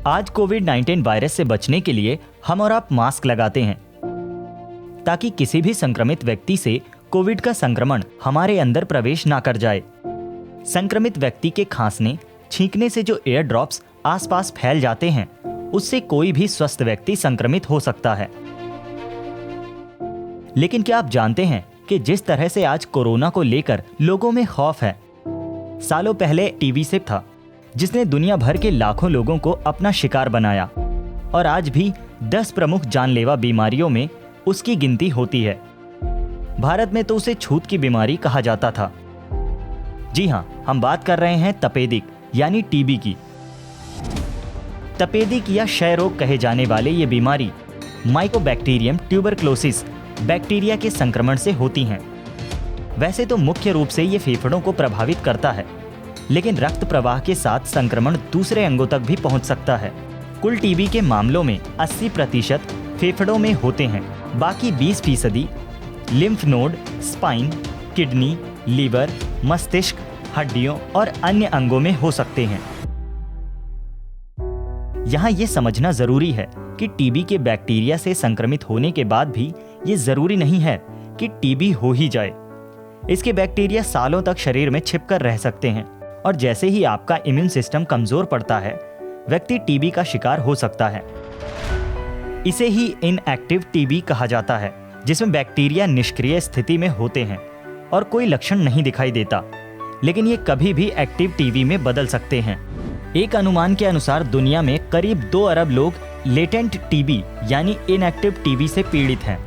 आज कोविड-19 वायरस से बचने के लिए हम और आप मास्क लगाते हैं ताकि किसी भी संक्रमित व्यक्ति से कोविड का संक्रमण हमारे अंदर प्रवेश ना कर जाए। संक्रमित व्यक्ति के खांसने, छींकने से जो एयर ड्रॉप्स आसपास फैल जाते हैं, उससे कोई भी स्वस्थ व्यक्ति संक्रमित हो सकता है। लेकिन क्या आप जानते हैं कि जिस तरह से आज कोरोना को लेकर लोगों में खौफ है, सालों पहले टीबी से था, जिसने दुनिया भर के लाखों लोगों को अपना शिकार बनाया और आज भी 10 प्रमुख जानलेवा बीमारियों में उसकी गिनती होती है। भारत में तो उसे छूत की बीमारी कहा जाता था। जी हाँ, हम बात कर रहे हैं तपेदिक यानी टीबी की। तपेदिक या क्षय रोग कहे जाने वाले ये बीमारी माइकोबैक्टीरियम ट्यूबरक्लोसिस बैक्टीरिया के संक्रमण से होती हैं। वैसे तो मुख्य रूप से ये फेफड़ों को प्रभावित करता है, लेकिन रक्त प्रवाह के साथ संक्रमण दूसरे अंगों तक भी पहुंच सकता है। कुल टीबी के मामलों में 80% फेफड़ों में होते हैं, बाकी 20% lymph node, spine, kidney, liver, मस्तिष्क, हड्डियों और अन्य अंगों में हो सकते हैं। यहाँ ये समझना जरूरी है कि टीबी के बैक्टीरिया से संक्रमित होने के बाद भी ये जरूरी नहीं है कि टीबी हो ही जाए। इसके बैक्टीरिया सालों तक शरीर में छिपकर रह सकते हैं और जैसे ही आपका इम्यून सिस्टम कमजोर पड़ता है, व्यक्ति टीबी का शिकार हो सकता है। इसे ही इनएक्टिव टीबी कहा जाता है, जिसमें बैक्टीरिया निष्क्रिय स्थिति में होते हैं और कोई लक्षण नहीं दिखाई देता, लेकिन ये कभी भी एक्टिव टीबी में बदल सकते हैं। एक अनुमान के अनुसार दुनिया में करीब 2 अरब लोग लेटेंट टीबी यानी इनएक्टिव टीबी से पीड़ित हैं,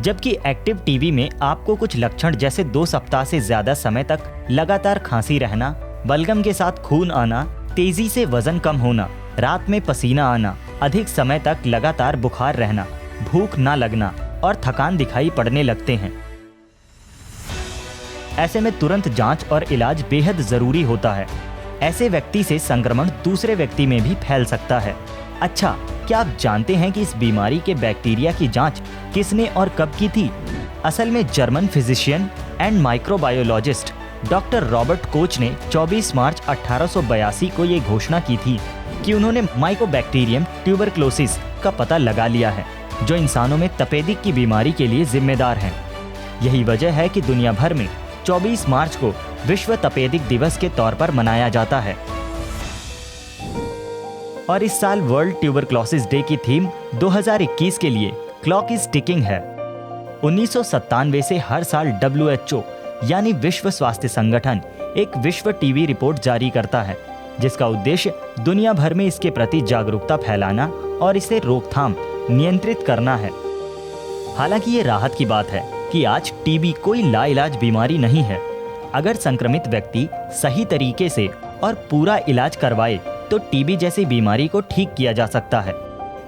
जबकि एक्टिव टीबी में आपको कुछ लक्षण जैसे 2 सप्ताह से ज्यादा समय तक लगातार खांसी रहना, बलगम के साथ खून आना, तेजी से वजन कम होना, रात में पसीना आना, अधिक समय तक लगातार बुखार रहना, भूख ना लगना और थकान दिखाई पड़ने लगते हैं। ऐसे में तुरंत जांच और इलाज बेहद जरूरी होता है। ऐसे व्यक्ति से संक्रमण दूसरे व्यक्ति में भी फैल सकता है। अच्छा, क्या आप जानते हैं कि इस बीमारी के बैक्टीरिया की जांच किसने और कब की थी? असल में German physician and microbiologist doctor Robert Koch ने 24 मार्च 1882 को ये घोषणा की थी कि उन्होंने माइकोबैक्टीरियम ट्यूबरक्लोसिस का पता लगा लिया है, जो इंसानों में तपेदिक की बीमारी के लिए जिम्मेदार है। यही वजह है कि दुनिया भर में 24 मार्च को विश्व तपेदिक दिवस के तौर पर मनाया जाता है। और इस साल वर्ल्ड ट्यूबरक्लोसिस डे की थीम 2021 के लिए क्लॉक इज टिकिंग है। 1997 से हर साल WHO यानी विश्व स्वास्थ्य संगठन एक विश्व टीबी रिपोर्ट जारी करता है, जिसका उद्देश्य दुनिया भर में इसके प्रति जागरूकता फैलाना और इसे रोकथाम नियंत्रित करना है। हालांकि ये राहत की बात है कि आज टीबी कोई लाइलाज बीमारी नहीं है। अगर संक्रमित व्यक्ति सही तरीके से और पूरा इलाज करवाए तो टीबी जैसी बीमारी को ठीक किया जा सकता है।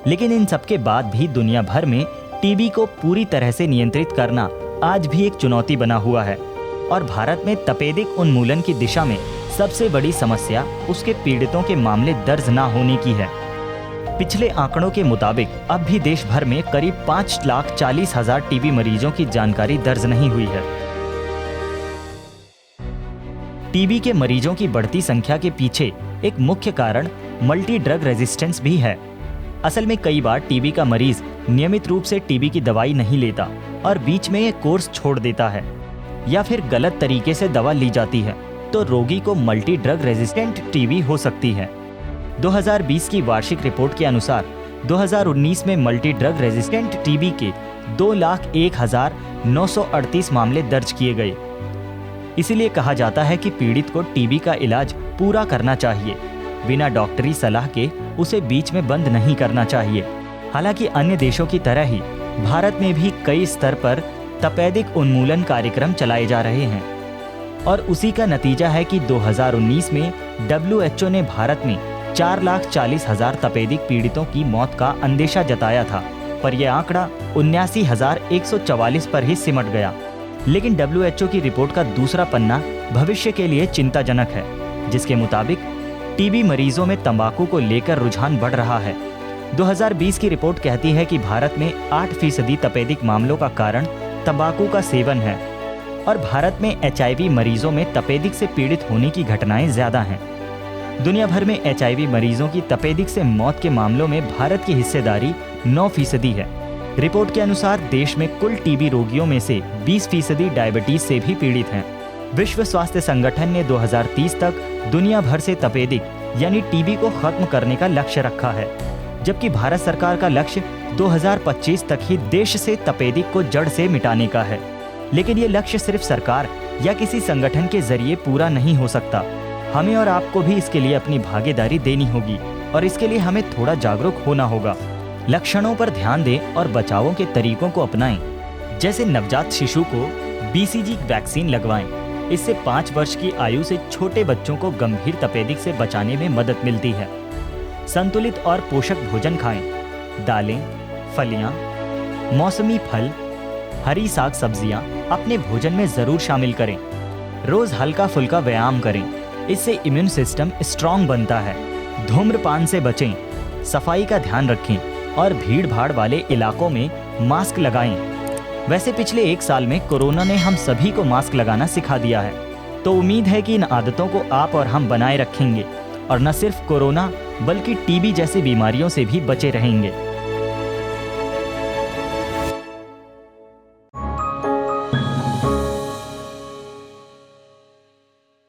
लेकिन इन सब के बाद भी दुनिया भर में टीबी को पूरी तरह से नियंत्रित करना आज भी एक चुनौती बना हुआ है और भारत में तपेदिक उन्मूलन की दिशा में सबसे बड़ी समस्या उसके पीड़ितों के मामले दर्ज ना होने की है। पिछले आंकड़ों के मुताबिक अब भी देश भर में करीब 5,40,000 टीबी मरीजों की जानकारी दर्ज नहीं हुई है। टीबी के मरीजों की बढ़ती संख्या के पीछे एक मुख्य कारण मल्टी ड्रग रेजिस्टेंस भी है। असल में कई बार टीबी का मरीज नियमित रूप से टीबी की दवाई नहीं लेता और बीच में ये कोर्स छोड़ देता है, या फिर गलत तरीके से दवा ली जाती है, तो रोगी को मल्टी ड्रग रेजिस्टेंट टीबी हो सकती है। 2020 की वार्षिक रिपोर्ट के अनुसार 2019 में मल्टी ड्रग रेजिस्टेंट टीबी के 2,01,938 मामले दर्ज किए गए। इसीलिए कहा जाता है कि पीड़ित को टीबी का इलाज पूरा करना चाहिए, बिना डॉक्टरी सलाह के उसे बीच में बंद नहीं करना चाहिए। हालांकि अन्य देशों की तरह ही भारत में भी कई स्तर पर तपेदिक उन्मूलन कार्यक्रम चलाए जा रहे हैं और उसी का नतीजा है कि 2019 में WHO ने भारत में 4,40,000 तपेदिक पीड़ितों की मौत का अंदेशा जताया था, पर यह आंकड़ा 79,144 पर ही सिमट गया। लेकिन WHO की रिपोर्ट का दूसरा पन्ना भविष्य के लिए चिंताजनक है, जिसके मुताबिक टीबी मरीजों में तंबाकू को लेकर रुझान बढ़ रहा है। 2020 की रिपोर्ट कहती है कि भारत में 8% तपेदिक मामलों का कारण तंबाकू का सेवन है और भारत में HIV मरीजों में तपेदिक से पीड़ित होने की घटनाएं ज्यादा हैं। दुनिया भर में HIV मरीजों की तपेदिक से मौत के मामलों में भारत की हिस्सेदारी 9% है। रिपोर्ट के अनुसार देश में कुल टीबी रोगियों में से 20% डायबिटीज से भी पीड़ित हैं। विश्व स्वास्थ्य संगठन ने 2030 तक दुनिया भर से तपेदिक यानी टीबी को खत्म करने का लक्ष्य रखा है, जबकि भारत सरकार का लक्ष्य 2025 तक ही देश से तपेदिक को जड़ से मिटाने का है। लेकिन ये लक्ष्य सिर्फ सरकार या किसी संगठन के जरिए पूरा नहीं हो सकता। हमें और आपको भी इसके लिए अपनी भागीदारी देनी होगी और इसके लिए हमें थोड़ा जागरूक होना होगा। लक्षणों पर ध्यान दें और बचावों के तरीकों को अपनाएं। जैसे नवजात शिशु को BCG वैक्सीन लगवाएं। इससे 5 वर्ष की आयु से छोटे बच्चों को गंभीर तपेदिक से बचाने में मदद मिलती है। संतुलित और पोषक भोजन खाएं। दालें, फलियां, मौसमी फल, हरी साग सब्जियां अपने भोजन में जरूर शामिल करें। रोज हल्का फुल्का व्यायाम करें, इससे इम्यून सिस्टम स्ट्रांग बनता है। धूम्रपान से बचें, सफाई का ध्यान रखें और भीड़ भाड़ वाले इलाकों में मास्क लगाएं। वैसे पिछले 1 साल में कोरोना ने हम सभी को मास्क लगाना सिखा दिया है, तो उम्मीद है कि इन आदतों को आप और हम बनाए रखेंगे और न सिर्फ कोरोना बल्कि टीबी जैसी बीमारियों से भी बचे रहेंगे।